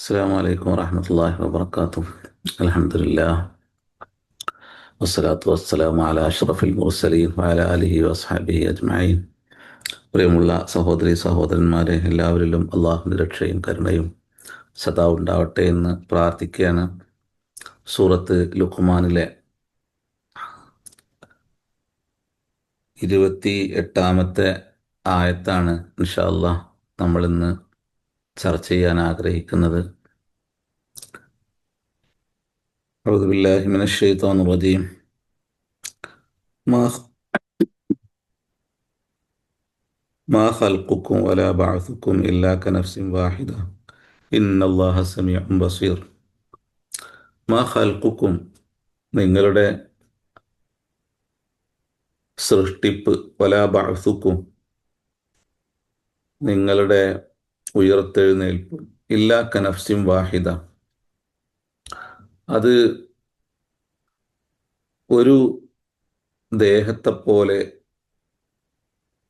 السلام عليكم ورحمة الله وبركاته. الحمد لله والصلاة والسلام على أشرف المرسلين وعلى آله وأصحابه أجمعين. പ്രിയമുള്ള സഹോദരി സഹോദരന്മാരെ, എല്ലാവരിലും അള്ളാഹുവിൻ്റെ രക്ഷയും കരുണയും സദാ ഉണ്ടാവട്ടെ എന്ന് പ്രാർത്ഥിക്കുകയാണ്. സൂറത്ത് ലുഖ്മാനിലെ 28-ാമത്തെ ആയത്താണ് ഇൻഷാ അല്ലാഹ് നമ്മളിന്ന് ചർച്ച ചെയ്യാൻ ആഗ്രഹിക്കുന്നത്. അഊദു ബില്ലാഹി മിനശ് ശൈത്വാനിർ റജീം. മാ ഖൽഖുക്കും വലാ ബഅസുക്കും ഇല്ലാ കനഫ്സിൻ വാഹിദ ഇന്നല്ലാഹ സമീഉൻ ബസീർ. മാ ഖൽഖുക്കും, നിങ്ങളുടെ സൃഷ്ടിപ്പ്, വലാ ബഅസുക്കും, നിങ്ങളുടെ ഉയർത്തെഴുന്നേൽപ്പ്, ഇല്ലാ കനഫ്സിൻ വാഹിദ, അത് ഒരു ദേഹത്തെപ്പോലെ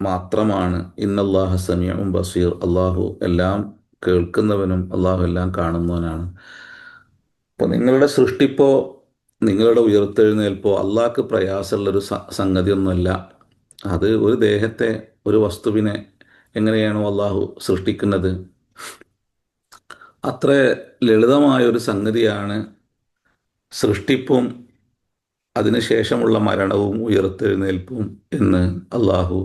മാത്രമാണ്. ഇന്നല്ലാഹ സമീഉൻ ബസീർ, അള്ളാഹു എല്ലാം കേൾക്കുന്നവനും അള്ളാഹു എല്ലാം കാണുന്നവനാണ്. അപ്പോൾ നിങ്ങളുടെ സൃഷ്ടിപ്പോ നിങ്ങളുടെ ഉയർത്തെഴുന്നേൽപ്പോ അള്ളാഹ്ക്ക് പ്രയാസമുള്ളൊരു സംഗതിയൊന്നുമല്ല. അത് ഒരു ദേഹത്തെ, ഒരു വസ്തുവിനെ എങ്ങനെയാണോ അള്ളാഹു സൃഷ്ടിക്കുന്നത്, അത്ര ലളിതമായൊരു സംഗതിയാണ് സൃഷ്ടിപ്പും അതിനുശേഷമുള്ള മരണവും ഉയർത്തെഴുന്നേൽപ്പും എന്ന് അള്ളാഹു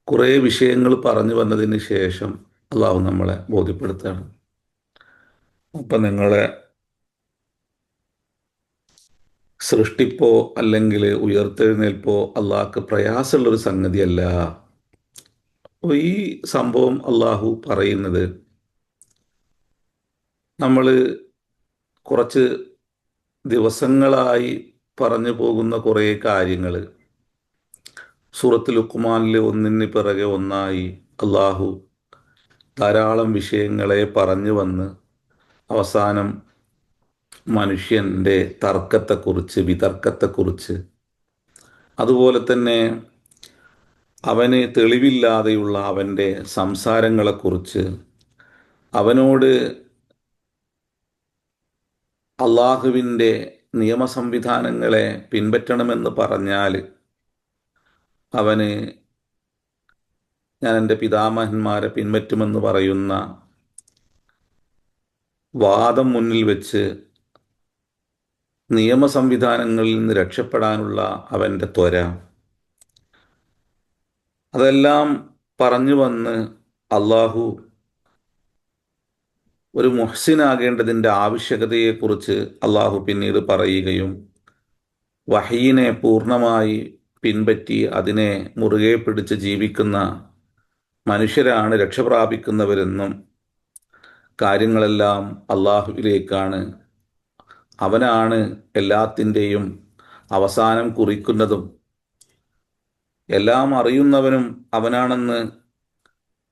കുറേ വിഷയങ്ങൾ പറഞ്ഞു വന്നതിന് ശേഷം അള്ളാഹു നമ്മളെ ബോധ്യപ്പെടുത്തുകയാണ്. അപ്പം നിങ്ങളെ സൃഷ്ടിപ്പോ അല്ലെങ്കിൽ ഉയർത്തെഴുന്നേൽപ്പോ അള്ളാഹ്ക്ക് പ്രയാസമുള്ളൊരു സംഗതിയല്ല. അപ്പോൾ ഈ സംഭവം അള്ളാഹു പറയുന്നത് നമ്മൾ കുറച്ച് ദിവസങ്ങളായി പറഞ്ഞു പോകുന്ന കുറേ കാര്യങ്ങൾ സൂറത്ത് ലുഖ്മാനിൽ ഒന്നിന് പിറകെ ഒന്നായി അള്ളാഹു ധാരാളം വിഷയങ്ങളെ പറഞ്ഞു വന്ന് അവസാനം മനുഷ്യൻ്റെ തർക്കത്തെക്കുറിച്ച്, വിതർക്കത്തെക്കുറിച്ച്, അതുപോലെ തന്നെ അവന് തെളിവില്ലാതെയുള്ള അവൻ്റെ സംസാരങ്ങളെക്കുറിച്ച്, അവനോട് അള്ളാഹുവിൻ്റെ നിയമസംവിധാനങ്ങളെ പിൻപറ്റണമെന്ന് പറഞ്ഞാൽ അവന് ഞാൻ എൻ്റെ പിതാമഹന്മാരെ പിൻപറ്റുമെന്ന് പറയുന്ന വാദം മുന്നിൽ വെച്ച് നിയമസംവിധാനങ്ങളിൽ നിന്ന് രക്ഷപ്പെടാനുള്ള അവൻ്റെ ത്വര, അതെല്ലാം പറഞ്ഞു വന്ന് അള്ളാഹു ഒരു മുഹ്സിനാകേണ്ടതിൻ്റെ ആവശ്യകതയെക്കുറിച്ച് അള്ളാഹു പിന്നീട് പറയുകയും വഹീനെ പൂർണ്ണമായി പിൻപറ്റി അതിനെ മുറുകെ പിടിച്ച് ജീവിക്കുന്ന മനുഷ്യരാണ് രക്ഷപ്രാപിക്കുന്നവരെന്നും കാര്യങ്ങളെല്ലാം അള്ളാഹുവിലേക്കാണ്, അവനാണ് എല്ലാത്തിൻ്റെയും അവസാനം കുറിക്കുന്നതും എല്ലാം അറിയുന്നവനും അവനാണെന്ന്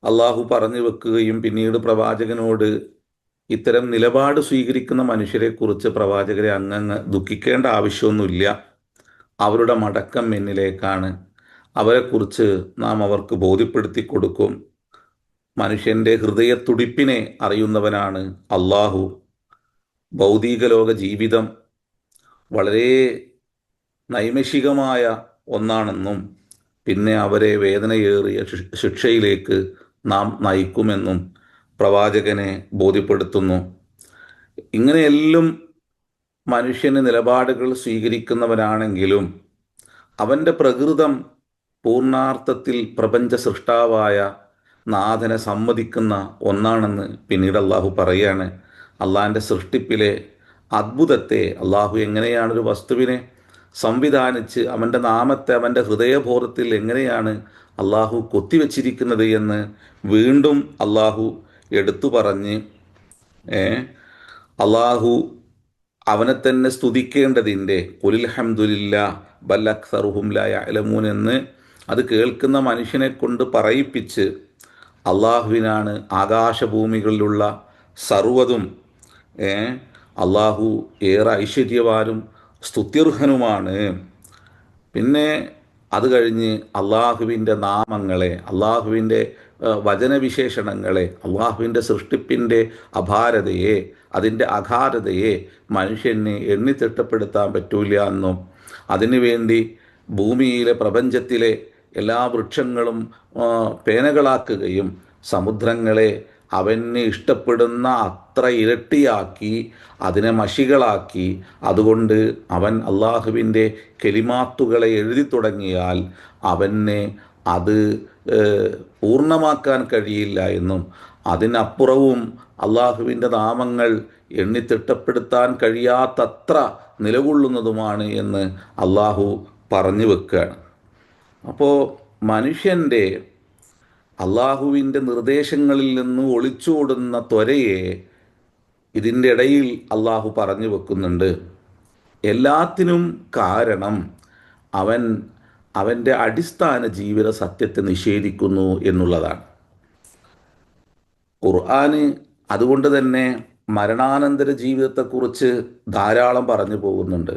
അള്ളാഹു പറഞ്ഞു വെക്കുകയും പിന്നീട് പ്രവാചകനോട് ഇത്തരം നിലപാട് സ്വീകരിക്കുന്ന മനുഷ്യരെക്കുറിച്ച് പ്രവാചകരെ അങ്ങ് ദുഃഖിക്കേണ്ട ആവശ്യമൊന്നുമില്ല, അവരുടെ മടക്കം എന്നിലേക്കാണ്, അവരെക്കുറിച്ച് നാം അവർക്ക് ബോധ്യപ്പെടുത്തി കൊടുക്കും, മനുഷ്യൻ്റെ ഹൃദയത്തുടിപ്പിനെ അറിയുന്നവനാണ് അള്ളാഹു, ഭൗതിക ലോക ജീവിതം വളരെ നൈമിഷികമായ ഒന്നാണെന്നും പിന്നെ അവരെ വേദനയേറിയ ശിക്ഷയിലേക്ക് നാം നയിക്കുമെന്നും പ്രവാചകനെ ബോധ്യപ്പെടുത്തുന്നു. ഇങ്ങനെയെല്ലാം മനുഷ്യന് നിലപാടുകൾ സ്വീകരിക്കുന്നവനാണെങ്കിലും അവൻ്റെ പ്രകൃതം പൂർണ്ണാർത്ഥത്തിൽ പ്രപഞ്ച സൃഷ്ടാവായ നാഥനെ സമ്മതിക്കുന്ന ഒന്നാണെന്ന് പിന്നീട് അള്ളാഹു പറയാണ്. അള്ളാഹിൻ്റെ സൃഷ്ടിപ്പിലെ അദ്ഭുതത്തെ, അള്ളാഹു എങ്ങനെയാണ് ഒരു വസ്തുവിനെ സംവിധാനിച്ച് അവൻ്റെ നാമത്തെ അവൻ്റെ ഹൃദയബോധത്തിൽ എങ്ങനെയാണ് അള്ളാഹു കൊത്തിവെച്ചിരിക്കുന്നത് എന്ന് വീണ്ടും അള്ളാഹു എടുത്തു പറഞ്ഞ് അള്ളാഹു അവനെ തന്നെ സ്തുതിക്കേണ്ടതിൻ്റെ ഖുലിൽ ഹംദുലില്ലാ ബൽ അക്സറുഹും ലാ യഅലമൂൻ എന്ന് അത് കേൾക്കുന്ന മനുഷ്യനെ കൊണ്ട് പറയിപ്പിച്ച് അള്ളാഹുവിനാണ് ആകാശഭൂമികളിലുള്ള സർവ്വതും, അള്ളാഹു ഏറെ ഐശ്വര്യവാനും സ്തുത്യർഹനുമാണ്. പിന്നെ അത് കഴിഞ്ഞ് അള്ളാഹുവിൻ്റെ നാമങ്ങളെ, അള്ളാഹുവിൻ്റെ വചനവിശേഷണങ്ങളെ, അള്ളാഹുവിൻ്റെ സൃഷ്ടിപ്പിൻ്റെ അപാരതയെ, അതിൻ്റെ അഗാധതയെ മനുഷ്യന് എണ്ണിത്തിട്ടപ്പെടുത്താൻ പറ്റൂല എന്നും, അതിനുവേണ്ടി ഭൂമിയിലെ പ്രപഞ്ചത്തിലെ എല്ലാ വൃക്ഷങ്ങളും പേനകളാക്കുകയും സമുദ്രങ്ങളെ അവന് ഇഷ്ടപ്പെടുന്ന അത്ര ഇരട്ടിയാക്കി അതിനെ മഷികളാക്കി, അതുകൊണ്ട് അവൻ അള്ളാഹുവിൻ്റെ കെലിമാത്തുകളെ എഴുതി തുടങ്ങിയാൽ അവന് അത് പൂർണ്ണമാക്കാൻ കഴിയില്ല എന്നും, അതിനപ്പുറവും അള്ളാഹുവിൻ്റെ നാമങ്ങൾ എണ്ണിത്തിട്ടപ്പെടുത്താൻ കഴിയാത്തത്ര നിലകൊള്ളുന്നതുമാണ് എന്ന് അള്ളാഹു പറഞ്ഞു വെക്കുകയാണ്. അപ്പോൾ മനുഷ്യൻ്റെ അള്ളാഹുവിൻ്റെ നിർദ്ദേശങ്ങളിൽ നിന്ന് ഒളിച്ചോടുന്ന ത്വരയെ ഇതിൻ്റെ ഇടയിൽ അള്ളാഹു പറഞ്ഞു വെക്കുന്നുണ്ട്. എല്ലാത്തിനും കാരണം അവൻ്റെ അടിസ്ഥാന ജീവിത സത്യത്തെ നിഷേധിക്കുന്നു എന്നുള്ളതാണ്. ഖുർആന് അതുകൊണ്ട് തന്നെ മരണാനന്തര ജീവിതത്തെക്കുറിച്ച് ധാരാളം പറഞ്ഞു പോകുന്നുണ്ട്.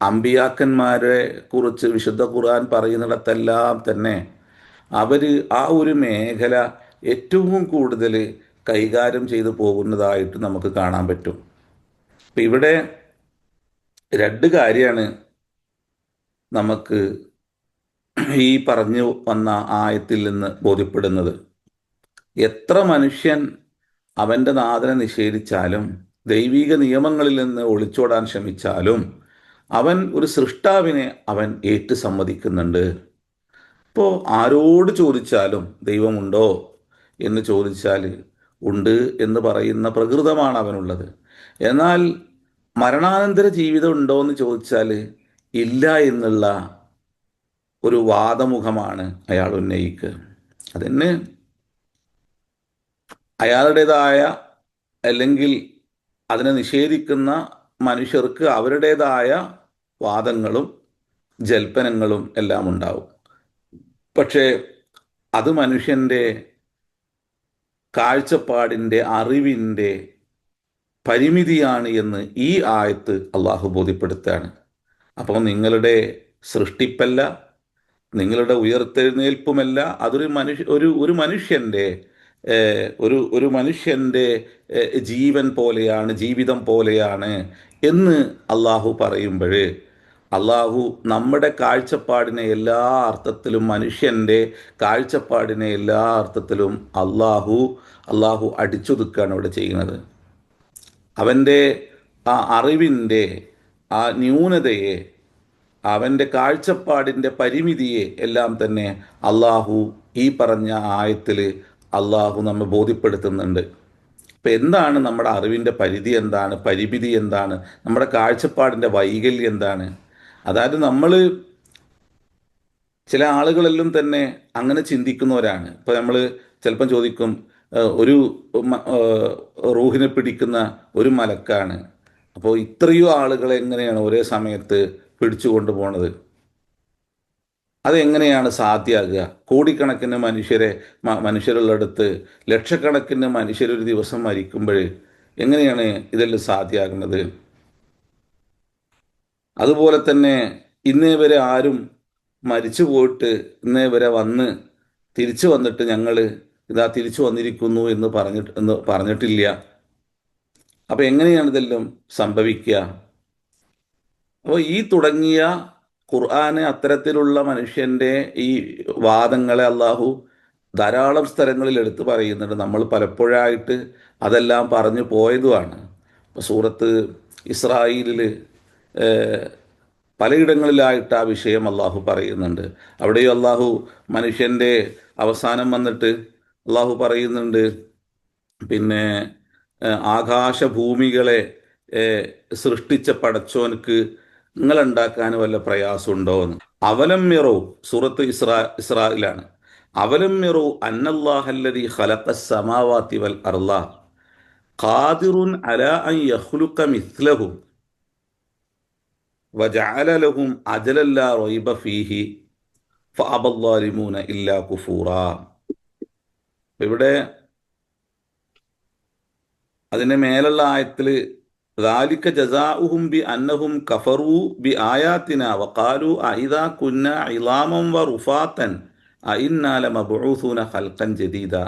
അമ്പിയാക്കന്മാരെ കുറിച്ച് വിശുദ്ധ ഖുർആൻ പറയുന്നിടത്തെല്ലാം തന്നെ അവർ ആ ഒരു മേഖല ഏറ്റവും കൂടുതൽ കൈകാര്യം ചെയ്തു പോകുന്നതായിട്ട് നമുക്ക് കാണാൻ പറ്റും. ഇപ്പം ഇവിടെ രണ്ട് കാര്യമാണ് നമുക്ക് ഈ പറഞ്ഞു വന്ന ആയത്തിൽ നിന്ന് ബോധ്യപ്പെടുന്നത്. എത്ര മനുഷ്യൻ അവൻ്റെ നാഥനെ നിഷേധിച്ചാലും ദൈവിക നിയമങ്ങളിൽ നിന്ന് ഒളിച്ചോടാൻ ശ്രമിച്ചാലും അവൻ ഒരു സൃഷ്ടാവിനെ അവൻ ഏറ്റു സമ്മതിക്കുന്നുണ്ട്. ഇപ്പോൾ ആരോട് ചോദിച്ചാലും ദൈവമുണ്ടോ എന്ന് ചോദിച്ചാൽ ഉണ്ട് എന്ന് പറയുന്ന പ്രകൃതമാണ് അവനുള്ളത്. എന്നാൽ മരണാനന്തര ജീവിതം ഉണ്ടോ എന്ന് ചോദിച്ചാൽ ഇല്ല എന്നുള്ള ഒരു വാദമുഖമാണ് അയാൾ ഉന്നയിക്കുക. അതിന് അയാളുടേതായ അല്ലെങ്കിൽ അതിനെ നിഷേധിക്കുന്ന മനുഷ്യർക്ക് അവരുടേതായ വാദങ്ങളും ജൽപ്പനങ്ങളും എല്ലാം ഉണ്ടാവും. പക്ഷേ അത് മനുഷ്യൻ്റെ കാഴ്ചപ്പാടിൻ്റെ അറിവിൻ്റെ പരിമിതിയാണ് എന്ന് ഈ ആയത്ത് അള്ളാഹു ബോധ്യപ്പെടുത്തുകയാണ്. അപ്പോൾ നിങ്ങളുടെ സൃഷ്ടിപ്പല്ല, നിങ്ങളുടെ ഉയർത്തെഴുന്നേൽപ്പുമല്ല, അതൊരു ഒരു മനുഷ്യൻ്റെ ഒരു മനുഷ്യൻ്റെ ജീവൻ പോലെയാണ്, ജീവിതം പോലെയാണ് എന്ന് അള്ളാഹു പറയുമ്പോൾ അള്ളാഹു നമ്മുടെ കാഴ്ചപ്പാടിനെ എല്ലാ അർത്ഥത്തിലും, മനുഷ്യൻ്റെ കാഴ്ചപ്പാടിനെ എല്ലാ അർത്ഥത്തിലും അള്ളാഹു അടിച്ചൊതുക്കുകയാണ് ഇവിടെ ചെയ്യുന്നത്. അവൻ്റെ ആ അറിവിൻ്റെ ആ ന്യൂനതയെ, അവൻ്റെ കാഴ്ചപ്പാടിൻ്റെ പരിമിതിയെ എല്ലാം തന്നെ അള്ളാഹു ഈ പറഞ്ഞ ആയത്തിൽ അള്ളാഹു നമ്മെ ബോധ്യപ്പെടുത്തുന്നുണ്ട്. ഇപ്പം എന്താണ് നമ്മുടെ അറിവിൻ്റെ പരിധി, എന്താണ് പരിമിതി, എന്താണ് നമ്മുടെ കാഴ്ചപ്പാടിൻ്റെ വൈകല്യം എന്താണ്? അതായത് നമ്മൾ ചില ആളുകളെല്ലാം തന്നെ അങ്ങനെ ചിന്തിക്കുന്നവരാണ്. ഇപ്പോൾ നമ്മൾ ചിലപ്പം ചോദിക്കും, ഒരു റൂഹിനെ പിടിക്കുന്ന ഒരു മലക്കാണ്, അപ്പോൾ ഇത്രയോ ആളുകളെ എങ്ങനെയാണ് ഒരേ സമയത്ത് പിടിച്ചു കൊണ്ടുപോണത്? അതെങ്ങനെയാണ് സാധ്യമാകുക? കോടിക്കണക്കിന് മനുഷ്യരുള്ളിടത്ത് ലക്ഷക്കണക്കിന് മനുഷ്യരൊരു ദിവസം മരിക്കുമ്പോൾ എങ്ങനെയാണ് ഇതെല്ലാം സാധ്യമാകുന്നത്? അതുപോലെ തന്നെ ഇന്നേ വരെ ആരും മരിച്ചു പോയിട്ട് ഇന്നേ വരെ തിരിച്ചു വന്നിട്ട് ഞങ്ങൾ ഇതാ തിരിച്ചു വന്നിരിക്കുന്നു എന്ന് പറഞ്ഞിട്ടില്ല. അപ്പം എങ്ങനെയാണ് ഇതെല്ലാം സംഭവിക്കുക? അപ്പോൾ ഈ തുടങ്ങിയ ഖുർആന് അത്തരത്തിലുള്ള മനുഷ്യൻ്റെ ഈ വാദങ്ങളെ അള്ളാഹു ധാരാളം സ്ഥലങ്ങളിൽ എടുത്തു പറയുന്നുണ്ട്. നമ്മൾ പലപ്പോഴായിട്ട് അതെല്ലാം പറഞ്ഞു പോയതുമാണ്. ഇപ്പോൾ സൂറത്ത് ഇസ്രായേലിൽ പലയിടങ്ങളിലായിട്ട് ആ വിഷയം അള്ളാഹു പറയുന്നുണ്ട്. അവിടെയും അള്ളാഹു മനുഷ്യൻ്റെ അവസാനം വന്നിട്ട് അള്ളാഹു പറയുന്നുണ്ട്, പിന്നെ ആകാശഭൂമികളെ സൃഷ്ടിച്ച പടച്ചോനക്ക് നിങ്ങളുണ്ടാക്കാൻ വല്ല പ്രയാസമുണ്ടോ എന്ന്. അവലം മിറോ, സൂറത്ത് ഇസ്രായിലാണ്. അവലം മിറോ അന്നല്ലാഹല്ലദീ ഖലഖസ് സമാവാതി വൽ അർള ഖാദിറുൻ അലാ അൻ യഖ്ലുഖ മിസ്ലഹും വജഅല ലഹും അജലൻ ലാ റൈബ ഫീഹി ഫഅബദ്ദാലിമൂന ഇല്ലാ കുഫൂറാ. ഇവിടെ അതിൻ്റെ മേലുള്ള ആയത്തിൽ ذَلِكَ جَزَاؤُهُمْ بِأَنَّهُمْ كَفَرُوا بِآيَاتِنَا وَقَالُوا أَإِذَا كُنَّا عِظَامًا وَرُفَاتًا أَإِنَّا لَمَبْعُوثُونَ خَلْقًا جَدീദًا.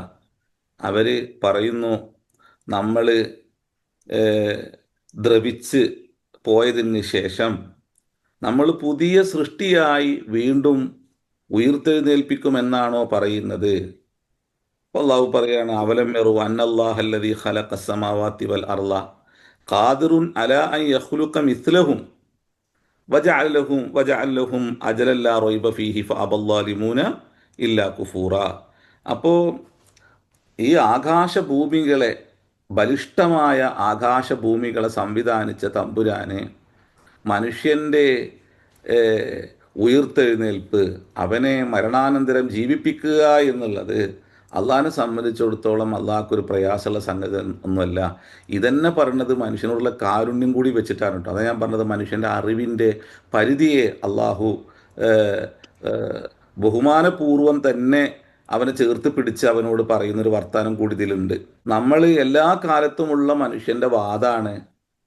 അവര് പറയുന്നു, നമ്മൾ ദ്രവിച്ച് പോയതിന് ശേഷം നമ്മൾ പുതിയ സൃഷ്ടിയായി വീണ്ടും ഉയർത്തെഴുന്നേൽപ്പിക്കുമെന്നാണോ പറയുന്നത്? അള്ളാഹു പറയാണ്, അവലം യറു അന്നല്ലാഹല്ലദീ ഖലഖസ് സമാവാതി വൽ അർള ഖാദിറുൻ അലാ അൻ യഖ്ലുഖ മിസ്ലഹും വജഅലഹും അജലൻ ലാ റൈബ ഫീഹി ഫഅബല്ലാലിമൂന ഇല്ലാ കുഫൂറ. അപ്പോൾ ഈ ആകാശഭൂമികളെ, ബലിഷ്ഠമായ ആകാശഭൂമികളെ സംവിധാനിച്ച തമ്പുരാന് മനുഷ്യൻ്റെ ഉയിർത്തെഴുന്നേൽപ്പ്, അവനെ മരണാനന്തരം ജീവിപ്പിക്കുക എന്നുള്ളത് അള്ളാഹിനെ സംബന്ധിച്ചിടത്തോളം അള്ളാഹ്ക്കൊരു പ്രയാസമുള്ള സംഗതി ഒന്നുമല്ല. ഇതന്നെ പറഞ്ഞത് മനുഷ്യനോടുള്ള കാരുണ്യം കൂടി വെച്ചിട്ടാണ് കേട്ടോ. അതാണ് ഞാൻ പറഞ്ഞത്, മനുഷ്യൻ്റെ അറിവിൻ്റെ പരിധിയെ അള്ളാഹു ബഹുമാനപൂർവം തന്നെ അവനെ ചേർത്ത് പിടിച്ച് അവനോട് പറയുന്നൊരു വർത്താനം കൂടി ഇതിലുണ്ട്. നമ്മൾ എല്ലാ കാലത്തുമുള്ള മനുഷ്യൻ്റെ വാദമാണ്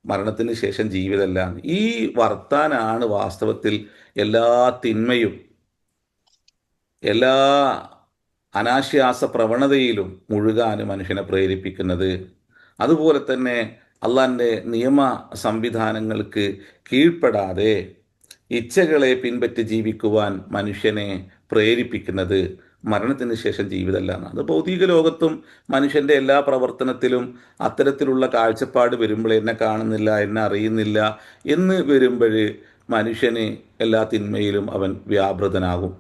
മരണത്തിന് ശേഷം ജീവിതമല്ല. ഈ വർത്താനാണ് വാസ്തവത്തിൽ എല്ലാ തിന്മയും എല്ലാ അനാശ്വാസ പ്രവണതയിലും മുഴുകാൻ മനുഷ്യനെ പ്രേരിപ്പിക്കുന്നത്. അതുപോലെ തന്നെ അള്ളാഹിൻ്റെ നിയമ സംവിധാനങ്ങൾക്ക് കീഴ്പ്പെടാതെ ഇച്ഛകളെ പിൻപറ്റി ജീവിക്കുവാൻ മനുഷ്യനെ പ്രേരിപ്പിക്കുന്നത് മരണത്തിന് ശേഷം ജീവിതമല്ല എന്നാണ്. അത് ഭൗതിക ലോകത്തും മനുഷ്യൻ്റെ എല്ലാ പ്രവർത്തനത്തിലും അത്തരത്തിലുള്ള കാഴ്ചപ്പാട് വരുമ്പോൾ, എന്നെ കാണുന്നില്ല, എന്നെ അറിയുന്നില്ല എന്ന് വരുമ്പോൾ മനുഷ്യന് എല്ലാ തിന്മയിലും അവൻ വ്യാപൃതനാകും.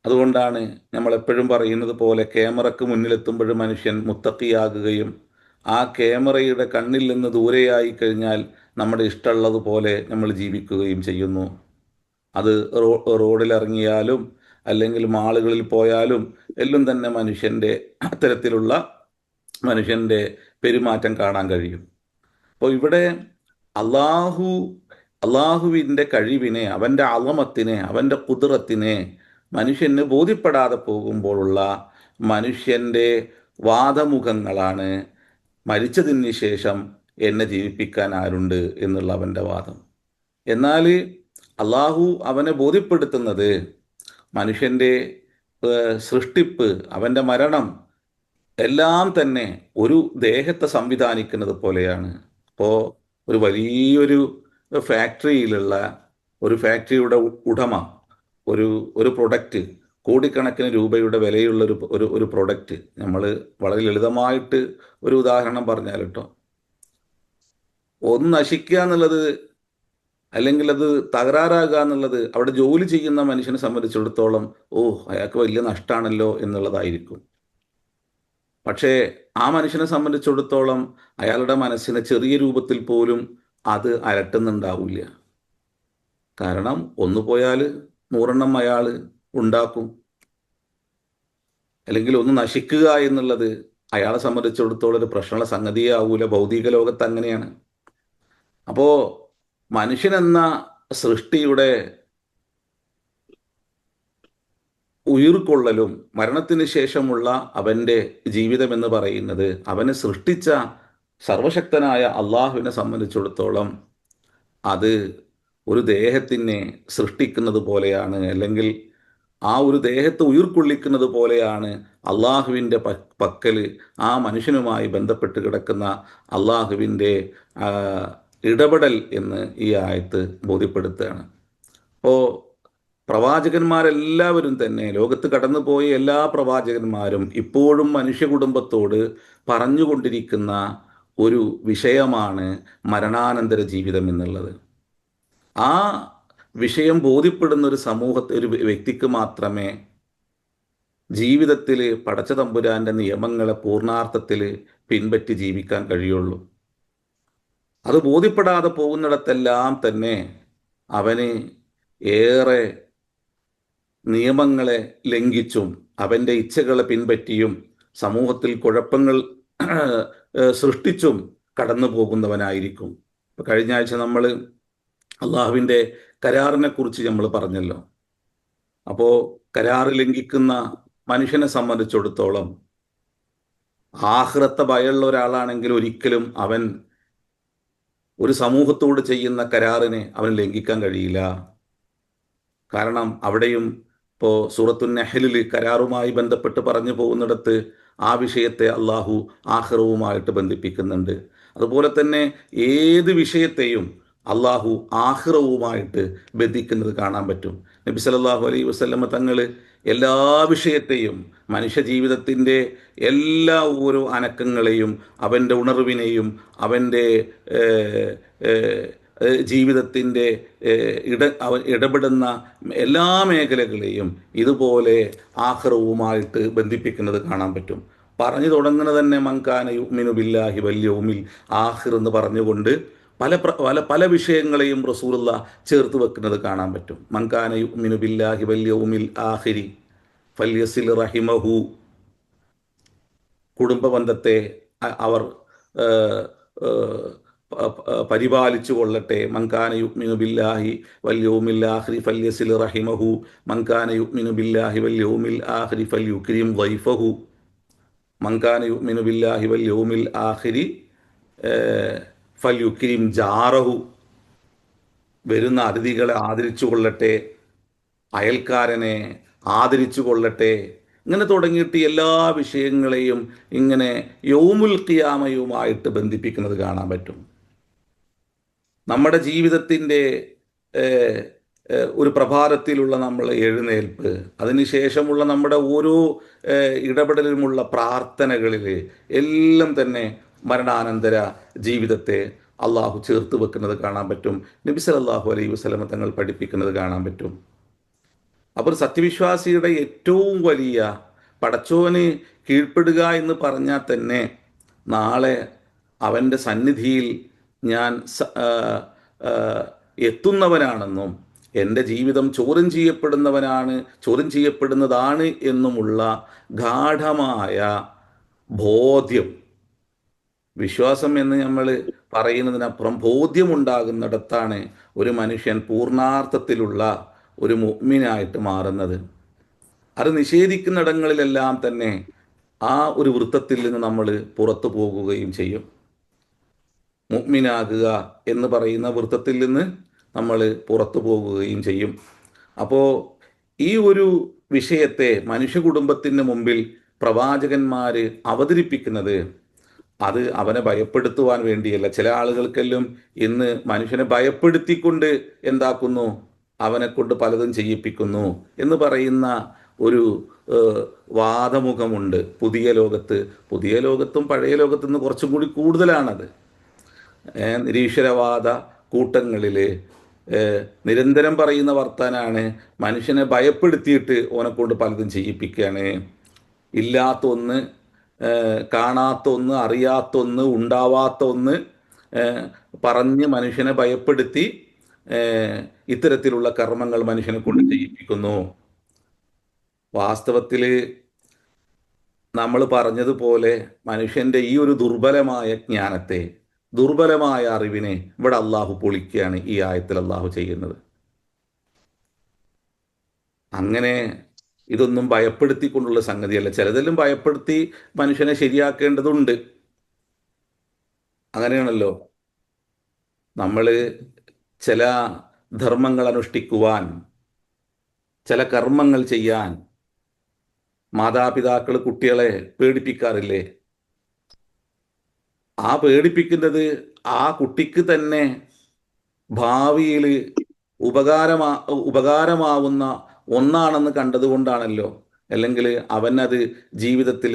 അതുകൊണ്ടാണ് നമ്മളെപ്പോഴും പറയുന്നത് പോലെ, ക്യാമറയ്ക്ക് മുന്നിലെത്തുമ്പോൾ മനുഷ്യൻ മുത്തക്കിയാകുകയും ആ ക്യാമറയുടെ കണ്ണിൽ നിന്ന് ദൂരെയായി കഴിഞ്ഞാൽ നമ്മുടെ ഇഷ്ടമുള്ളതുപോലെ നമ്മൾ ജീവിക്കുകയും ചെയ്യുന്നു. അത് റോഡിലിറങ്ങിയാലും അല്ലെങ്കിൽ മാളുകളിൽ പോയാലും എല്ലാം തന്നെ മനുഷ്യൻ്റെ അത്തരത്തിലുള്ള മനുഷ്യൻ്റെ പെരുമാറ്റം കാണാൻ കഴിയും. അപ്പോൾ ഇവിടെ അള്ളാഹുവിൻ്റെ കഴിവിനെ, അവൻ്റെ അളമത്തിനെ, അവൻ്റെ കുദ്റത്തിനെ മനുഷ്യന് ബോധ്യപ്പെടാതെ പോകുമ്പോഴുള്ള മനുഷ്യൻ്റെ വാദമുഖങ്ങളാണ് മരിച്ചതിന് ശേഷം എന്നെ ജീവിപ്പിക്കാൻ ആരുണ്ട് എന്നുള്ള അവൻ്റെ വാദം. എന്നാൽ അള്ളാഹു അവനെ ബോധ്യപ്പെടുത്തുന്നത് മനുഷ്യൻ്റെ സൃഷ്ടിപ്പ്, അവൻ്റെ മരണം എല്ലാം തന്നെ ഒരു ദേഹത്തെ സംവിധാനിക്കുന്നത് പോലെയാണ്. അപ്പോൾ ഒരു വലിയൊരു ഫാക്ടറിയിലുള്ള ഒരു ഫാക്ടറിയുടെ ഉടമ ഒരു പ്രൊഡക്റ്റ്, കോടിക്കണക്കിന് രൂപയുടെ വിലയുള്ള ഒരു പ്രൊഡക്റ്റ്, നമ്മൾ വളരെ ലളിതമായിട്ട് ഒരു ഉദാഹരണം പറഞ്ഞാൽ കേട്ടോ, ഒന്ന് നശിക്കുക എന്നുള്ളത് അല്ലെങ്കിൽ അത് തകരാറാകുക എന്നുള്ളത് അവിടെ ജോലി ചെയ്യുന്ന മനുഷ്യനെ സംബന്ധിച്ചിടത്തോളം അയാൾക്ക് വലിയ നഷ്ടമാണല്ലോ എന്നുള്ളതായിരിക്കും. പക്ഷേ ആ മനുഷ്യനെ സംബന്ധിച്ചിടത്തോളം അയാളുടെ മനസ്സിനെ ചെറിയ രൂപത്തിൽ പോലും അത് അലട്ടുന്നുണ്ടാവില്ല. കാരണം ഒന്ന് പോയാൽ 100 അയാൾ ഉണ്ടാക്കും. അല്ലെങ്കിൽ ഒന്ന് നശിക്കുക എന്നുള്ളത് അയാളെ സംബന്ധിച്ചിടത്തോളം ഒരു പ്രശ്നമുള്ള സംഗതിയേ ആവൂല. ഭൗതിക ലോകത്ത് അങ്ങനെയാണ്. അപ്പോൾ മനുഷ്യനെന്ന സൃഷ്ടിയുടെ ഉയിർക്കൊള്ളലും മരണത്തിന് ശേഷമുള്ള അവൻ്റെ ജീവിതം എന്ന് പറയുന്നത് അവനെ സൃഷ്ടിച്ച സർവശക്തനായ അള്ളാഹുവിനെ സംബന്ധിച്ചിടത്തോളം അത് ഒരു ദേഹത്തിനെ സൃഷ്ടിക്കുന്നത് പോലെയാണ്, അല്ലെങ്കിൽ ആ ഒരു ദേഹത്തെ ഉയിർക്കൊള്ളിക്കുന്നത് പോലെയാണ് അള്ളാഹുവിൻ്റെ പക്കൽ ആ മനുഷ്യനുമായി ബന്ധപ്പെട്ട് കിടക്കുന്ന അള്ളാഹുവിൻ്റെ ഇടപെടൽ എന്ന് ഈ ആയത്ത് ബോധ്യപ്പെടുത്തുകയാണ്. അപ്പോൾ പ്രവാചകന്മാരെല്ലാവരും തന്നെ, ലോകത്ത് കടന്നുപോയ എല്ലാ പ്രവാചകന്മാരും ഇപ്പോഴും മനുഷ്യ കുടുംബത്തോട് പറഞ്ഞുകൊണ്ടിരിക്കുന്ന ഒരു വിഷയമാണ് മരണാനന്തര ജീവിതം എന്നുള്ളത്. ആ വിഷയം ബോധ്യപ്പെടുന്ന ഒരു വ്യക്തിക്ക് മാത്രമേ ജീവിതത്തിൽ പടച്ച തമ്പുരാൻ്റെ നിയമങ്ങളെ പൂർണ്ണാർത്ഥത്തിൽ പിൻപറ്റി ജീവിക്കാൻ കഴിയുള്ളൂ. അത് ബോധ്യപ്പെടാതെ പോകുന്നിടത്തെല്ലാം തന്നെ അവന് ഏറെ നിയമങ്ങളെ ലംഘിച്ചും അവൻ്റെ ഇച്ഛകളെ പിൻപറ്റിയും സമൂഹത്തിൽ കുഴപ്പങ്ങൾ സൃഷ്ടിച്ചും കടന്നു പോകുന്നവനായിരിക്കും. ഇപ്പം കഴിഞ്ഞ ആഴ്ച നമ്മൾ അള്ളാഹുവിൻ്റെ കരാറിനെ കുറിച്ച് നമ്മൾ പറഞ്ഞല്ലോ. അപ്പോൾ കരാറ് ലംഘിക്കുന്ന മനുഷ്യനെ സംബന്ധിച്ചിടത്തോളം ആഖിറത്തെ ഭയമുള്ള ഒരാളാണെങ്കിൽ ഒരിക്കലും അവൻ ഒരു സമൂഹത്തോട് ചെയ്യുന്ന കരാറിനെ അവൻ ലംഘിക്കാൻ കഴിയില്ല. കാരണം അവിടെയും ഇപ്പോൾ സൂറത്തു നഹ്ലിൽ കരാറുമായി ബന്ധപ്പെട്ട് പറഞ്ഞു പോകുന്നിടത്ത് ആ വിഷയത്തെ അള്ളാഹു ആഖിറവുമായിട്ട് ബന്ധിപ്പിക്കുന്നുണ്ട്. അതുപോലെ തന്നെ ഏത് വിഷയത്തെയും അള്ളാഹു ആഖിറവുമായിട്ട് ബന്ധിക്കുന്നത് കാണാൻ പറ്റും. നബി സല്ലല്ലാഹു അലൈഹി വസല്ലമ തങ്ങൾ എല്ലാ വിഷയത്തെയും, മനുഷ്യ ജീവിതത്തിൻ്റെ എല്ലാ ഓരോ അനക്കങ്ങളെയും, അവൻ്റെ ഉണർവിനെയും, അവൻ്റെ ജീവിതത്തിൻ്റെ ഇടപെടുന്ന എല്ലാ മേഖലകളെയും ഇതുപോലെ ആഖിറവുമായിട്ട് ബന്ധിപ്പിക്കുന്നത് കാണാൻ പറ്റും. പറഞ്ഞു തുടങ്ങുന്നത് തന്നെ മൻകാന യുഅ്മിനു ബില്ലാഹി വൽ യൗമിൽ ആഖിർ എന്ന് പറഞ്ഞുകൊണ്ട് പല വിഷയങ്ങളെയും റസൂലുള്ള ചേർത്ത് വെക്കുന്നത് കാണാൻ പറ്റും. മൻകാന യുഅ്മിനു ബില്ലാഹി വൽ യൗമിൽ ആഖിരി ഫല്യസിൽ റഹിമഹു, കുടുംബ ബന്ധത്തെ അവർ പരിപാലിച്ചു കൊള്ളട്ടെ. മൻകാന യുഅ്മിനു ബില്ലാഹി വൽ യൗമിൽ ആഖിരി ഫല്യസിൽ റഹിമഹു, മൻകാന യുഅ്മിനു ബില്ലാഹി വൽ യൗമിൽ ആഖിരി ഫല്യുക്രിം ദൈഫഹു, മൻകാന യുഅ്മിനു ബില്ലാഹി വൽ യൗമിൽ ആഖിരി ഫല്യുക്രിം ജാറഹു, വരുന്ന അതിഥികളെ ആദരിച്ചു കൊള്ളട്ടെ, അയൽക്കാരനെ ആദരിച്ചു കൊള്ളട്ടെ. ഇങ്ങനെ തുടങ്ങിയിട്ട് എല്ലാ വിഷയങ്ങളെയും ഇങ്ങനെ യൗമുൽ ഖിയാമയുമായിട്ട് ബന്ധിപ്പിക്കുന്നത് കാണാൻ പറ്റും. നമ്മുടെ ജീവിതത്തിൻ്റെ ഒരു പ്രഭാതത്തിലുള്ള നമ്മൾ എഴുന്നേൽപ്പ്, അതിനുശേഷമുള്ള നമ്മുടെ ഓരോ ഇടപെടലിലുമുള്ള പ്രാർത്ഥനകളിൽ എല്ലാം തന്നെ മരണാനന്തര ജീവിതത്തെ അള്ളാഹു ചേർത്ത് വെക്കുന്നത് കാണാൻ പറ്റും. നബി സല്ലല്ലാഹു അലൈഹി വസല്ലമ തങ്ങൾ പഠിപ്പിക്കുന്നത് കാണാൻ പറ്റും. അപ്പോൾ സത്യവിശ്വാസിയുടെ ഏറ്റവും വലിയ, പടച്ചോന് കീഴ്പ്പെടുക എന്ന് പറഞ്ഞാൽ തന്നെ നാളെ അവൻ്റെ സന്നിധിയിൽ ഞാൻ എത്തുന്നവനാണെന്നും എൻ്റെ ജീവിതം ചോദ്യം ചെയ്യപ്പെടുന്നതാണ് എന്നുമുള്ള ഗാഢമായ ബോധ്യം, വിശ്വാസം എന്ന് നമ്മൾ പറയുന്നതിനപ്പുറം ബോധ്യമുണ്ടാകുന്നിടത്താണ് ഒരു മനുഷ്യൻ പൂർണ്ണാർത്ഥത്തിലുള്ള ഒരു മുഅ്മിനായിട്ട് മാറുന്നത്. അത് നിഷേധിക്കുന്നിടങ്ങളിലെല്ലാം തന്നെ ആ ഒരു വൃത്തത്തിൽ നിന്ന് നമ്മൾ പുറത്തു പോകുകയും ചെയ്യും. മുഅ്മിനാകുക എന്ന് പറയുന്ന വൃത്തത്തിൽ നിന്ന് നമ്മൾ പുറത്തു പോകുകയും ചെയ്യും. അപ്പോൾ ഈ ഒരു വിഷയത്തെ മനുഷ്യ കുടുംബത്തിന് മുമ്പിൽ പ്രവാചകന്മാർ അവതരിപ്പിക്കുന്നത് അത് അവനെ ഭയപ്പെടുത്തുവാൻ വേണ്ടിയല്ല. ചില ആളുകൾക്കെല്ലാം ഇന്ന് മനുഷ്യനെ ഭയപ്പെടുത്തിക്കൊണ്ട് എന്താക്കുന്നു, അവനെ കൊണ്ട് പലതും ചെയ്യിപ്പിക്കുന്നു എന്ന് പറയുന്ന ഒരു വാദമുഖമുണ്ട് പുതിയ ലോകത്തും പഴയ ലോകത്തു നിന്ന് കുറച്ചും കൂടി കൂടുതലാണത്. നിരീശ്വരവാദ കൂട്ടങ്ങളിൽ നിരന്തരം പറയുന്ന വർത്താനാണ് മനുഷ്യനെ ഭയപ്പെടുത്തിയിട്ട് ഓനെക്കൊണ്ട് പലതും ചെയ്യിപ്പിക്കുകയാണ്. ഇല്ലാത്ത ഒന്ന്, കാണാത്ത ഒന്ന്, അറിയാത്ത ഒന്ന്, ഉണ്ടാവാത്ത ഒന്ന് പറഞ്ഞ് മനുഷ്യനെ ഭയപ്പെടുത്തി ഇത്തരത്തിലുള്ള കർമ്മങ്ങൾ മനുഷ്യനെ കൊണ്ട് ചെയ്യിപ്പിക്കുന്നു. വാസ്തവത്തിൽ നമ്മൾ പറഞ്ഞതുപോലെ മനുഷ്യൻ്റെ ഈ ഒരു ദുർബലമായ ജ്ഞാനത്തെ, ദുർബലമായ അറിവിനെ ഇവിടെ അള്ളാഹു പൊളിക്കുകയാണ് ഈ ആയത്തിൽ അള്ളാഹു ചെയ്യുന്നത്. അങ്ങനെ ഇതൊന്നും ഭയപ്പെടുത്തിക്കൊണ്ടുള്ള സംഗതിയല്ല. ചിലതെല്ലാം ഭയപ്പെടുത്തി മനുഷ്യനെ ശരിയാക്കേണ്ടതുണ്ട്. അങ്ങനെയാണല്ലോ നമ്മൾ ചില ധർമ്മങ്ങൾ അനുഷ്ഠിക്കുവാൻ, ചില കർമ്മങ്ങൾ ചെയ്യാൻ മാതാപിതാക്കൾ കുട്ടികളെ പേടിപ്പിക്കാറില്ലേ? ആ പേടിപ്പിക്കുന്നത് ആ കുട്ടിക്ക് തന്നെ ഭാവിയിൽ ഉപകാരമാവുന്ന ഒന്നാണെന്ന് കണ്ടതുകൊണ്ടാണല്ലോ. അല്ലെങ്കിൽ അവനത് ജീവിതത്തിൽ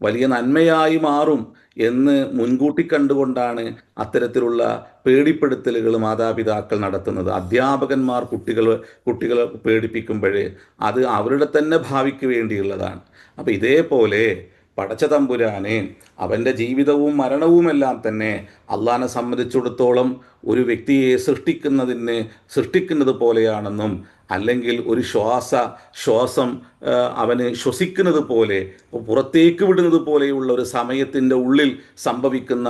വലിയ നന്മയായി മാറും എന്ന് മുൻകൂട്ടി കണ്ടുകൊണ്ടാണ് അത്തരത്തിലുള്ള പേടിപ്പെടുത്തലുകൾ മാതാപിതാക്കൾ നടത്തുന്നത്. അധ്യാപകന്മാർ കുട്ടികളെ പേടിപ്പിക്കുമ്പോൾ അത് അവരുടെ തന്നെ ഭാവിക്ക് വേണ്ടിയുള്ളതാണ്. അപ്പം ഇതേപോലെ പടച്ച തമ്പുരാനെ അവൻ്റെ ജീവിതവും മരണവുമെല്ലാം തന്നെ അള്ളാഹിനെ സംബന്ധിച്ചിടത്തോളം ഒരു വ്യക്തിയെ സൃഷ്ടിക്കുന്നത് പോലെയാണെന്നും, അല്ലെങ്കിൽ ഒരു ശ്വാസം അവന് ശ്വസിക്കുന്നത് പോലെ, പുറത്തേക്ക് വിടുന്നത് പോലെയുള്ള ഒരു സമയത്തിൻ്റെ ഉള്ളിൽ സംഭവിക്കുന്ന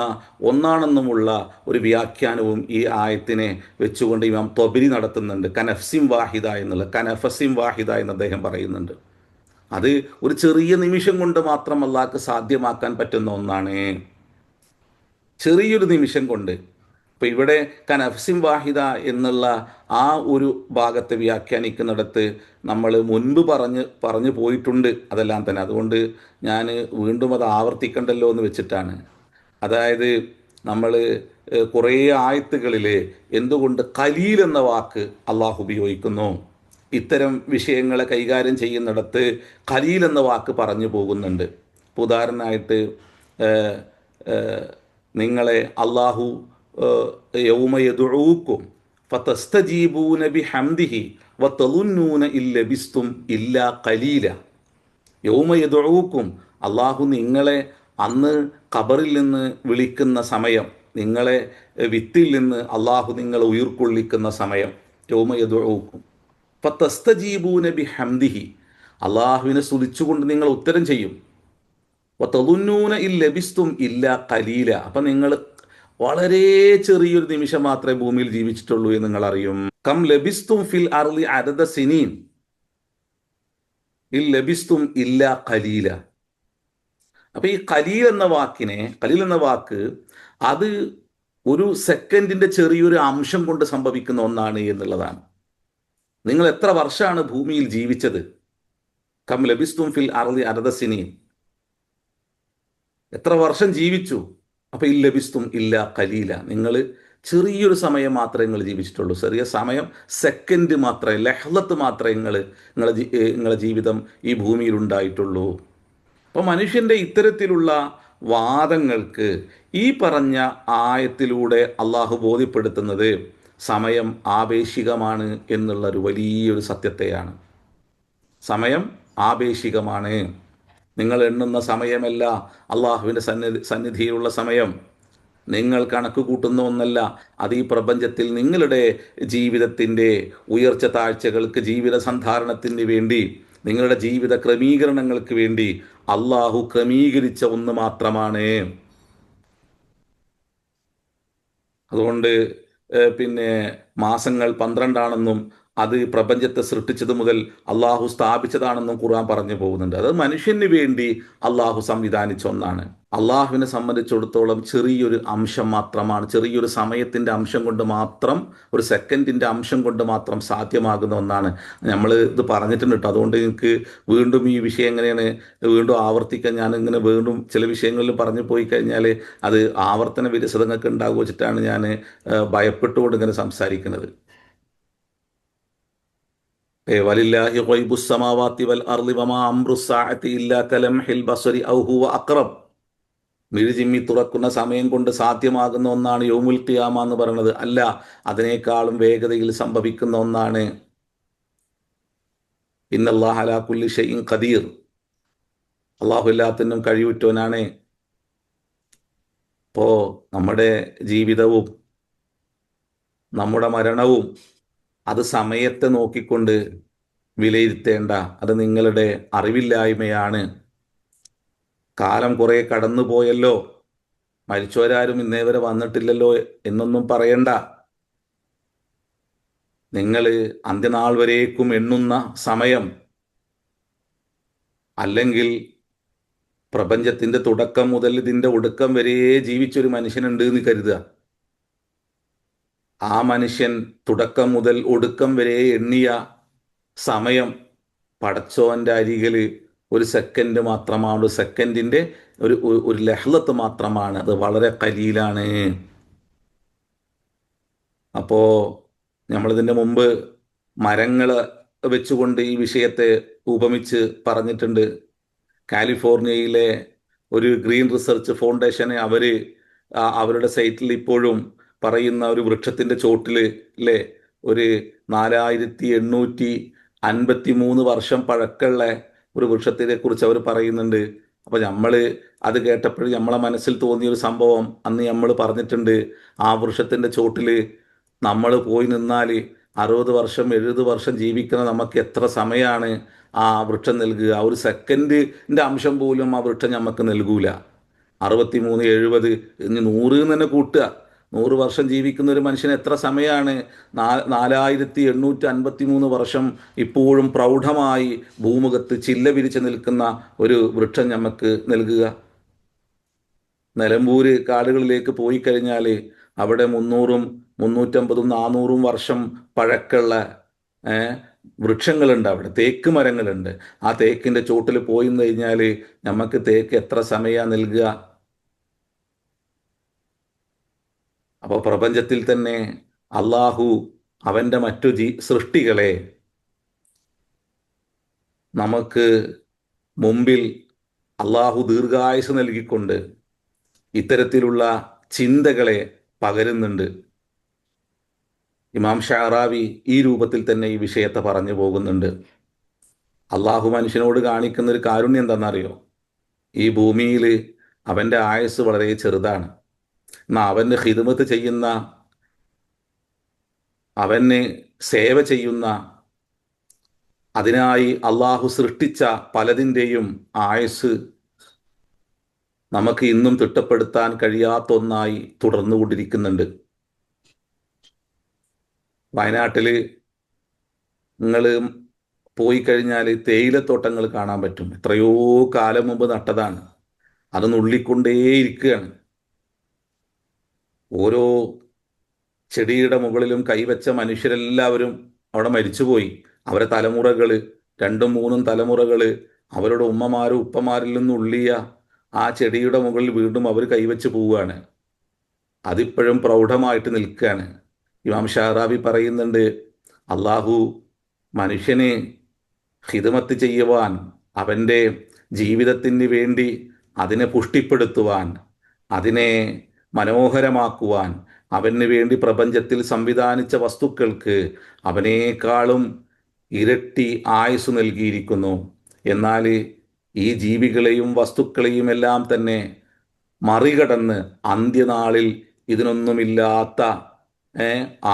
ഒന്നാണെന്നുമുള്ള ഒരു വ്യാഖ്യാനവും ഈ ആയത്തിനെ വെച്ചുകൊണ്ട് ഇമാം ത്വബരി നടത്തുന്നുണ്ട്. കനഫസിം വാഹിദ എന്ന് അദ്ദേഹം പറയുന്നുണ്ട്. അത് ഒരു ചെറിയ നിമിഷം കൊണ്ട് മാത്രം അള്ളാഹ്ക്ക് സാധ്യമാക്കാൻ പറ്റുന്ന ഒന്നാണ്. ചെറിയൊരു നിമിഷം കൊണ്ട്. ഇപ്പം ഇവിടെ കനഫ്സിം വാഹിദ എന്നുള്ള ആ ഒരു ഭാഗത്തെ വ്യാഖ്യാനിക്കുന്നിടത്ത് നമ്മൾ മുൻപ് പറഞ്ഞു പോയിട്ടുണ്ട് അതെല്ലാം തന്നെ. അതുകൊണ്ട് ഞാൻ വീണ്ടും അത് ആവർത്തിക്കണ്ടല്ലോ എന്ന് വെച്ചിട്ടാണ്. അതായത് നമ്മൾ കുറേ ആയത്തുകളിൽ എന്തുകൊണ്ട് കലീൽ എന്ന വാക്ക് അള്ളാഹു ഉപയോഗിക്കുന്നു, ഇത്തരം വിഷയങ്ങളെ കൈകാര്യം ചെയ്യുന്നിടത്ത് ഖലീൽ എന്ന വാക്ക് പറഞ്ഞു പോകുന്നുണ്ട്. ഉദാഹരണമായിട്ട് നിങ്ങളെ അള്ളാഹു യൗമ യദുഊക്കും ഫതസ്തജീബൂന ബിഹംദിഹി വതളുന്നൂന ഇല്ലബിസ്തും ഇല്ലാ ഖലീല. യൗമ യദുഊക്കും, അള്ളാഹു നിങ്ങളെ അന്ന് ഖബറിൽ നിന്ന് വിളിക്കുന്ന സമയം, നിങ്ങളെ വിത്തിൽ നിന്ന് അള്ളാഹു നിങ്ങളെ ഉയിർക്കൊള്ളിക്കുന്ന സമയം. യൗമ യദുഊക്കും ഫതസ്തജീബൂന ബിഹംദിഹി, അള്ളാഹുവിനെ സ്തുതിച്ചുകൊണ്ട് നിങ്ങൾ ഉത്തരം ചെയ്യും. വതളുന്നൂന ഇല്ലബിസ്തും ഇല്ലാ ഖലീല, അപ്പം നിങ്ങൾ വളരെ ചെറിയൊരു നിമിഷം മാത്രമേ ഭൂമിയിൽ ജീവിച്ചിട്ടുള്ളൂ എന്ന് നിങ്ങൾ അറിയും. കം ലബിസ്തും ഫിൽ അർളി അദദ സിനീൻ ഇൽ ലബിസ്തും ഇല്ലാ ഖലീല. അപ്പൊ ഈ ഖലീൽ എന്ന വാക്ക് അത് ഒരു സെക്കൻഡിന്റെ ചെറിയൊരു അംശം കൊണ്ട് സംഭവിക്കുന്ന ഒന്നാണ് എന്നുള്ളതാണ്. നിങ്ങൾ എത്ര വർഷമാണ് ഭൂമിയിൽ ജീവിച്ചത്? കം ലബിസ്തും ഫിൽ അർളി അദദ സിനീൻ, എത്ര വർഷം ജീവിച്ചു? അപ്പൊ ഇൽ ലബിസ്തും ഇല്ലാ ഖലീല, നിങ്ങൾ ചെറിയൊരു സമയം മാത്രമേ നിങ്ങൾ ജീവിച്ചിട്ടുള്ളൂ. ചെറിയ സമയം, സെക്കൻഡ് മാത്രമേ, ലഹ്ലത്ത് മാത്രമേ നിങ്ങളെ ജീവിതം ഈ ഭൂമിയിൽ ഉണ്ടായിട്ടുള്ളൂ. അപ്പോൾ മനുഷ്യൻ്റെ ഇത്തരത്തിലുള്ള വാദങ്ങൾക്ക് ഈ പറഞ്ഞ ആയത്തിലൂടെ അള്ളാഹു ബോധ്യപ്പെടുത്തുന്നത് സമയം ആപേക്ഷികമാണ് എന്നുള്ളൊരു വലിയൊരു സത്യത്തെയാണ്. സമയം ആപേക്ഷികമാണ്. നിങ്ങൾ എണ്ണുന്ന സമയമല്ല അള്ളാഹുവിൻ്റെ സന്നിധിയിലുള്ള സമയം. നിങ്ങൾ കണക്ക് കൂട്ടുന്ന ഒന്നല്ല. അത് ഈ പ്രപഞ്ചത്തിൽ നിങ്ങളുടെ ജീവിതത്തിൻ്റെ ഉയർച്ച താഴ്ചകൾക്ക്, ജീവിത സന്ധാരണത്തിന് വേണ്ടി, നിങ്ങളുടെ ജീവിത ക്രമീകരണങ്ങൾക്ക് വേണ്ടി അള്ളാഹു ക്രമീകരിച്ച ഒന്ന് മാത്രമാണ്. അതുകൊണ്ട് പിന്നെ മാസങ്ങൾ 12 അത് പ്രപഞ്ചത്തെ സൃഷ്ടിച്ചത് മുതൽ അള്ളാഹു സ്ഥാപിച്ചതാണെന്നും ഖുർആൻ പറഞ്ഞു പോകുന്നുണ്ട്. അത് മനുഷ്യന് വേണ്ടി അള്ളാഹു സംവിധാനിച്ച ഒന്നാണ്. അള്ളാഹുവിനെ സംബന്ധിച്ചിടത്തോളം ചെറിയൊരു അംശം മാത്രമാണ്, ചെറിയൊരു സമയത്തിൻ്റെ അംശം കൊണ്ട് മാത്രം, ഒരു സെക്കൻഡിൻ്റെ അംശം കൊണ്ട് മാത്രം സാധ്യമാകുന്ന ഒന്നാണ്. നമ്മൾ ഇത് പറഞ്ഞിട്ടുണ്ട് കേട്ടോ. അതുകൊണ്ട് എനിക്ക് വീണ്ടും ഈ വിഷയം എങ്ങനെയാണ് വീണ്ടും ആവർത്തിക്കാൻ, ഞാനിങ്ങനെ വീണ്ടും ചില വിഷയങ്ങളിൽ പറഞ്ഞു പോയി കഴിഞ്ഞാൽ അത് ആവർത്തന വിരസതങ്ങൾക്ക് ഉണ്ടാകും വെച്ചിട്ടാണ് ഞാൻ ഭയപ്പെട്ടുകൊണ്ട് ഇങ്ങനെ സംസാരിക്കുന്നത്. വലില്ലാഹി ഗൈബുസ് സമാവാതി വൽ അർളി വമാ അംറുസ് സഅതി ഇല്ലാ കലംഹിൽ ബസരി ഔ ഹുവ അഖ്റബ്. മിഴിചിമ്മി തുറക്കുന്ന സമയം കൊണ്ട് സാധ്യമാകുന്ന ഒന്നാണ് യൗമുൽ ഖിയാമ എന്ന് പറയുന്നത്. അല്ല, അതിനേക്കാളും വേഗതയിൽ സംഭവിക്കുന്ന ഒന്നാണ്. ഇന്നല്ലാഹ അലാ കുല്ലി ഷൈഇൻ ഖദീർ, അള്ളാഹു എല്ലാത്തിനും കഴിവുറ്റവനാണ്. അപ്പോൾ നമ്മുടെ ജീവിതവും നമ്മുടെ മരണവും അത് സമയത്തെ നോക്കിക്കൊണ്ട് വിലയിരുത്തേണ്ട, അത് നിങ്ങളുടെ അറിവില്ലായ്മയാണ്. കാലം കുറേ കടന്നു പോയല്ലോ, മരിച്ചവരാരും ഇന്നേ വരെ വന്നിട്ടില്ലല്ലോ എന്നൊന്നും പറയണ്ട. നിങ്ങൾ അന്ത്യനാൾ വരേക്കും എണ്ണുന്ന സമയം, അല്ലെങ്കിൽ പ്രപഞ്ചത്തിന്റെ തുടക്കം മുതൽ ഇതിന്റെ ഒടുക്കം വരെ ജീവിച്ചൊരു മനുഷ്യനുണ്ട് എന്ന് കരുതുക. ആ മനുഷ്യൻ തുടക്കം മുതൽ ഒടുക്കം വരെ എണ്ണിയ സമയം പടച്ചോന്റെ അരികിൽ ഒരു സെക്കൻഡ് മാത്രമാണ്, ഒരു സെക്കൻഡിന്റെ ഒരു ലഹ്ലത്ത് മാത്രമാണ്. അത് വളരെ ഖലീലാണ്. അപ്പോ നമ്മളിതിൻ്റെ മുമ്പ് മരങ്ങൾ വെച്ചുകൊണ്ട് ഈ വിഷയത്തെ ഉപമിച്ച് പറഞ്ഞിട്ടുണ്ട്. കാലിഫോർണിയയിലെ ഒരു ഗ്രീൻ റിസർച്ച് ഫൗണ്ടേഷന് അവരുടെ സൈറ്റിൽ ഇപ്പോഴും പറയുന്ന ഒരു വൃക്ഷത്തിൻ്റെ ചോട്ടിൽ അല്ലേ, ഒരു 4853 വർഷം പഴക്കമുള്ള ഒരു വൃക്ഷത്തിനെ കുറിച്ച് അവർ പറയുന്നുണ്ട്. അപ്പോൾ നമ്മൾ അത് കേട്ടപ്പോഴും നമ്മളെ മനസ്സിൽ തോന്നിയൊരു സംഭവം അന്ന് നമ്മൾ പറഞ്ഞിട്ടുണ്ട്. ആ വൃക്ഷത്തിൻ്റെ ചോട്ടിൽ നമ്മൾ പോയി നിന്നാൽ 60 വർഷം 70 വർഷം ജീവിക്കുന്ന നമുക്ക് എത്ര സമയമാണ് ആ വൃക്ഷം നൽകുക? ഒരു സെക്കൻഡിൻ്റെ അംശം പോലും ആ വൃക്ഷം നമുക്ക് നൽകൂല. 63 70 ഇനി 100 തന്നെ കൂട്ടുക, 100 വർഷം ജീവിക്കുന്ന ഒരു മനുഷ്യന് എത്ര സമയമാണ് 4853 വർഷം ഇപ്പോഴും പ്രൗഢമായി ഭൂമുഖത്ത് ചില്ല വിരിച്ച് നിൽക്കുന്ന ഒരു വൃക്ഷം നമുക്ക് നൽകുക? നിലമ്പൂര് കാടുകളിലേക്ക് പോയി കഴിഞ്ഞാൽ അവിടെ 300, 350, 400 വർഷം പഴക്കമുള്ള വൃക്ഷങ്ങളുണ്ട്. അവിടെ തേക്ക് മരങ്ങളുണ്ട്. ആ തേക്കിന്റെ ചോട്ടിൽ പോയി നിന്ന് കഴിഞ്ഞാൽ നമുക്ക് തേക്ക് എത്ര സമയമാണ് നൽകുക? അപ്പോൾ പ്രപഞ്ചത്തിൽ തന്നെ അള്ളാഹു അവന്റെ മറ്റു സൃഷ്ടികളെ നമുക്ക് മുമ്പിൽ അള്ളാഹു ദീർഘായുസ് നൽകിക്കൊണ്ട് ഇത്തരത്തിലുള്ള ചിന്തകളെ പകരുന്നുണ്ട്. ഇമാം ഷഅറാവി ഈ രൂപത്തിൽ തന്നെ ഈ വിഷയത്തെ പറഞ്ഞു പോകുന്നുണ്ട്. അള്ളാഹു മനുഷ്യനോട് കാണിക്കുന്ന ഒരു കാരുണ്യം എന്താണെന്നറിയോ? ഈ ഭൂമിയിൽ അവന്റെ ആയുസ് വളരെ ചെറുതാണ്. എന്നാൽ അവന് ഖിദ്മത്ത് ചെയ്യുന്ന, അവന് സേവ ചെയ്യുന്ന, അതിനായി അള്ളാഹു സൃഷ്ടിച്ച പലതിൻ്റെയും ആയുസ് നമുക്ക് ഇന്നും തിട്ടപ്പെടുത്താൻ കഴിയാത്ത ഒന്നായി തുടർന്നുകൊണ്ടിരിക്കുന്നുണ്ട്. വയനാട്ടിൽ നിങ്ങൾ പോയി കഴിഞ്ഞാൽ തേയിലത്തോട്ടങ്ങൾ കാണാൻ പറ്റും. എത്രയോ കാലം മുമ്പ് നട്ടതാണ്. അത് നുള്ളിക്കൊണ്ടേയിരിക്കുകയാണ്. ഓരോ ചെടിയുടെ മുകളിലും കൈവച്ച മനുഷ്യരെല്ലാവരും അവിടെ മരിച്ചുപോയി. അവരെ തലമുറകൾ, 2-3 തലമുറകൾ അവരുടെ ഉമ്മമാരും ഉപ്പമാരിൽ നിന്ന് ഉള്ളിയ ആ ചെടിയുടെ മുകളിൽ വീണ്ടും അവർ കൈവച്ച് പോവുകയാണ്. അതിപ്പോഴും പ്രൗഢമായിട്ട് നിൽക്കുകയാണ്. ഇമാം ഷഅറാവി പറയുന്നുണ്ട്, അള്ളാഹു മനുഷ്യനെ ഖിദ്മത്ത് ചെയ്യുവാൻ, അവൻ്റെ ജീവിതത്തിന് വേണ്ടി അതിനെ പുഷ്ടിപ്പെടുത്തുവാൻ, അതിനെ മനോഹരമാക്കുവാൻ അവന് വേണ്ടി പ്രപഞ്ചത്തിൽ സംവിധാനിച്ച വസ്തുക്കൾക്ക് അവനേക്കാളും ഇരട്ടി ആയുസ് നൽകിയിരിക്കുന്നു. എന്നാൽ ഈ ജീവികളെയും വസ്തുക്കളെയും എല്ലാം തന്നെ മറികടന്ന് അന്ത്യനാളിൽ ഇതിനൊന്നുമില്ലാത്ത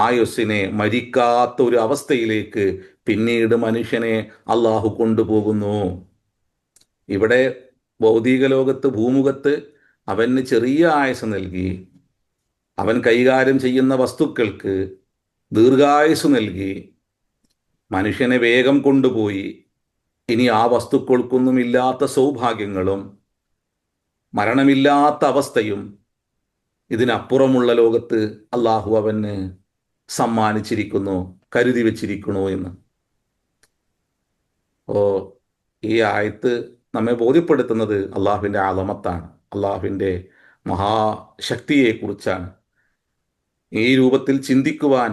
ആയുസ്സിനെ, മരിക്കാത്ത ഒരു അവസ്ഥയിലേക്ക് പിന്നീട് മനുഷ്യനെ അള്ളാഹു കൊണ്ടുപോകുന്നു. ഇവിടെ ഭൗതിക ലോകത്ത്, ഭൂമുഖത്ത് അവന് ചെറിയ ആയുസ് നൽകി, അവൻ കൈകാര്യം ചെയ്യുന്ന വസ്തുക്കൾക്ക് ദീർഘായുസ് നൽകി മനുഷ്യനെ വേഗം കൊണ്ടുപോയി. ഇനി ആ വസ്തുക്കൾക്കൊന്നുമില്ലാത്ത സൗഭാഗ്യങ്ങളും മരണമില്ലാത്ത അവസ്ഥയും ഇതിനപ്പുറമുള്ള ലോകത്ത് അള്ളാഹു അവന് സമ്മാനിച്ചിരിക്കുന്നു, കരുതി വച്ചിരിക്കുന്നു എന്ന്. ഈ ആയത്ത് നമ്മെ ബോധ്യപ്പെടുത്തുന്നത് അള്ളാഹുവിൻ്റെ ആളമത്താണ്, അള്ളാഹുവിൻ്റെ മഹാശക്തിയെക്കുറിച്ചാണ്. ഈ രൂപത്തിൽ ചിന്തിക്കുവാൻ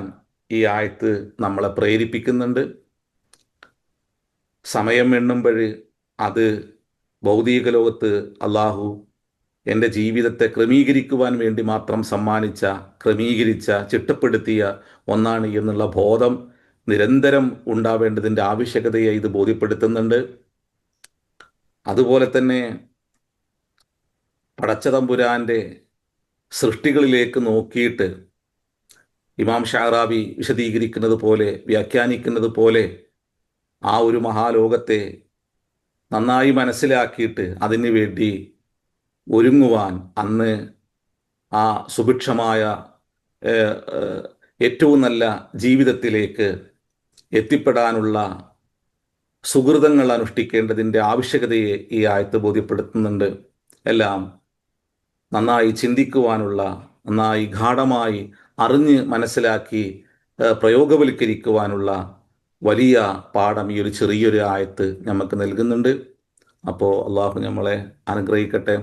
ഈ ആയത്ത് നമ്മളെ പ്രേരിപ്പിക്കുന്നുണ്ട്. സമയം എണ്ണുമ്പോൾ അത് ഭൗതിക ലോകത്ത് അള്ളാഹു എൻ്റെ ജീവിതത്തെ ക്രമീകരിക്കുവാൻ വേണ്ടി മാത്രം സമ്മാനിച്ച, ക്രമീകരിച്ച, ചിട്ടപ്പെടുത്തിയ ഒന്നാണ് എന്നുള്ള ബോധം നിരന്തരം ഉണ്ടാവേണ്ടതിൻ്റെ ആവശ്യകതയെ ഇത് ബോധ്യപ്പെടുത്തുന്നുണ്ട്. അതുപോലെ തന്നെ പടച്ചതമ്പുരാൻ്റെ സൃഷ്ടികളിലേക്ക് നോക്കിയിട്ട് ഇമാം ഷഅറാവി വിശദീകരിക്കുന്നത് പോലെ, വ്യാഖ്യാനിക്കുന്നത് പോലെ ആ ഒരു മഹാലോകത്തെ നന്നായി മനസ്സിലാക്കിയിട്ട് അതിനു വേണ്ടി ഒരുങ്ങുവാൻ, അന്ന് ആ സുഭിക്ഷമായ ഏറ്റവും നല്ല ജീവിതത്തിലേക്ക് എത്തിപ്പെടാനുള്ള സുഹൃതങ്ങൾ അനുഷ്ഠിക്കേണ്ടതിൻ്റെ ആവശ്യകതയെ ഈ ആയത്ത് ബോധ്യപ്പെടുത്തുന്നുണ്ട്. എല്ലാം നന്നായി ചിന്തിക്കുവാനുള്ള, നന്നായി ഗാഢമായി അറിഞ്ഞ് മനസ്സിലാക്കി പ്രയോഗവൽക്കരിക്കുവാനുള്ള വലിയ പാഠം ഈ ഒരു ചെറിയൊരു ആയത്ത് നമുക്ക് നൽകുന്നുണ്ട്. അപ്പോൾ അള്ളാഹു നമ്മളെ അനുഗ്രഹിക്കട്ടെ.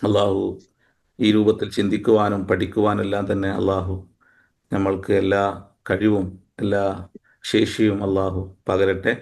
അള്ളാഹു ഈ രൂപത്തിൽ ചിന്തിക്കുവാനും പഠിക്കുവാനും എല്ലാം തന്നെ അള്ളാഹു നമ്മൾക്ക് എല്ലാ കഴിവും എല്ലാ ശേഷിയും അള്ളാഹു പകരട്ടെ.